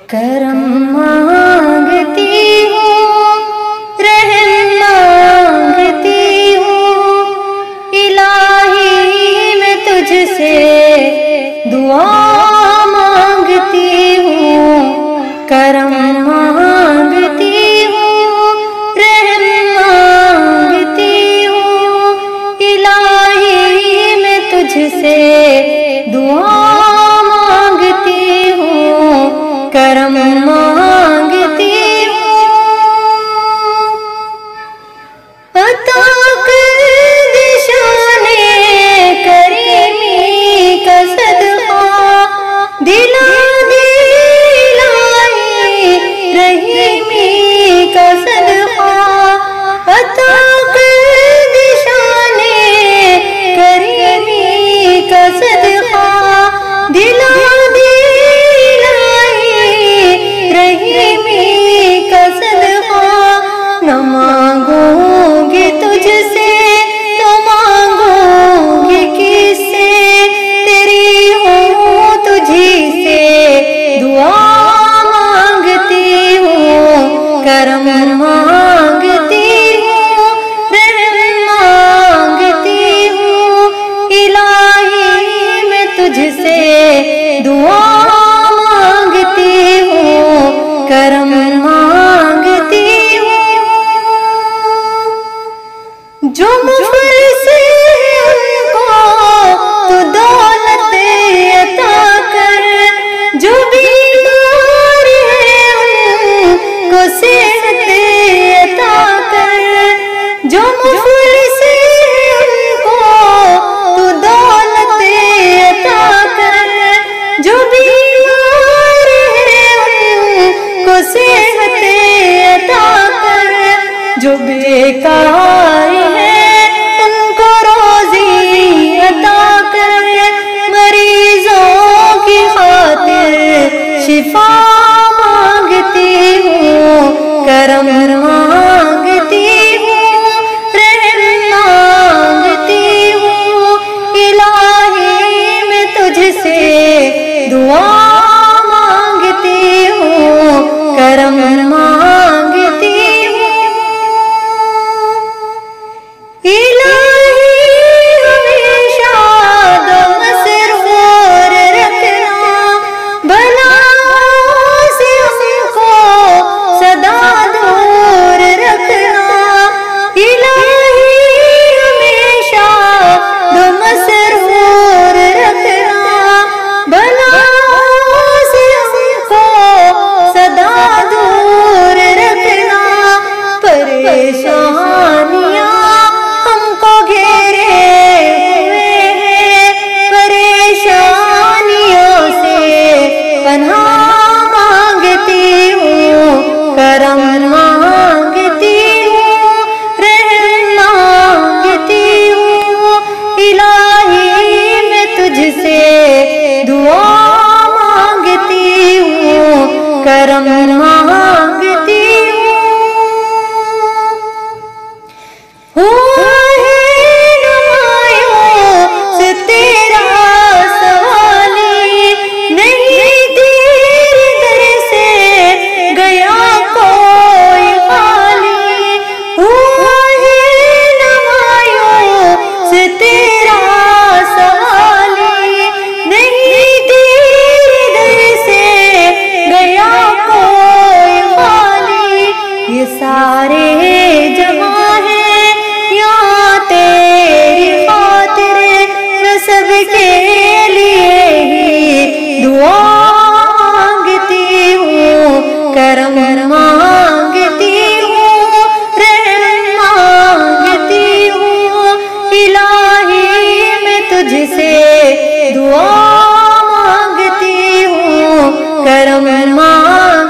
کرم مانگتی ہوں، رحم مانگتی ہوں، الہی میں تجھ سے دعا مانگتی ہوں، کرم مانگتی ہوں، رحم مانگتی ہوں، الہی میں تجھ سے دعا مانگتی ہوں، کرم مانگتی ہوں، عطا کر دے شان کریمی کا صدقہ، دلا دے الہی رحیمی کا صدقہ، عطا کر دے شان کریمی کا صدقہ، دلا دے الہی رحیمی کا صدقہ، نہ مانگوں گی تجھ سے تو مانگوں گی کس سے، تیری ہوں تجھی سے دعا مانگتی ہوں، کرم مانگتی ہوں، رحم مانگتی ہوں، الہی میں تجھ سے دعا مانگتی ہوں، کرم مانگتی ہوں، جو مفلس ہیں ان کو تو دولت عطا کر، جو بیمار ہیں ان کو صحت عطا کر، جو مفلس ہیں ان کو تو دولت عطا کر، جو بیمار ہیں ان کو صحت عطا کر، جو بیکار ہیں ان کو روزی عطا کر، مریضوں کی خاطر شفا مانگتی ہوں، کرم مانگتی ہوں، رحم مانگتی ہوں، الہی میں تجھ سے دعا مانگتی ہوں، کرم مانگتی ہوں، الہی ہمیشہ دو مسرور رکھنا، بلاؤں سے ہم کو سدا دور رکھنا، الہی ہمیشہ دو مسرور رکھنا، بلاؤں سے ہم کو سدا دور رکھنا، پریشانیاں ہم کو گھیرے ہوئے ہیں، پریشانیوں سے پناہ مانگتی ہوں، کرم مانگتی ہوں، رحم مانگتی ہوں، الہی میں تجھ سے دعا مانگتی ہوں، کرم مانگتی ہوں، ہوا ہے نمایوں سے تیرا سوالی، نہیں تیرے در سے گیا کوئی خالی، ہوا ہے نمایوں سے تیرا سوالی، نہیں تیرے در سے گیا کوئی خالی، یہ سارے جہاں ہیں یہاں تیری خاطر، میں سب کے لیے ہی دعا مانگتی ہوں، کرم مانگتی ہوں، رحم مانگتی ہوں، الہی میں تجھ سے دعا مانگتی ہوں، کرم مانگتی ہوں۔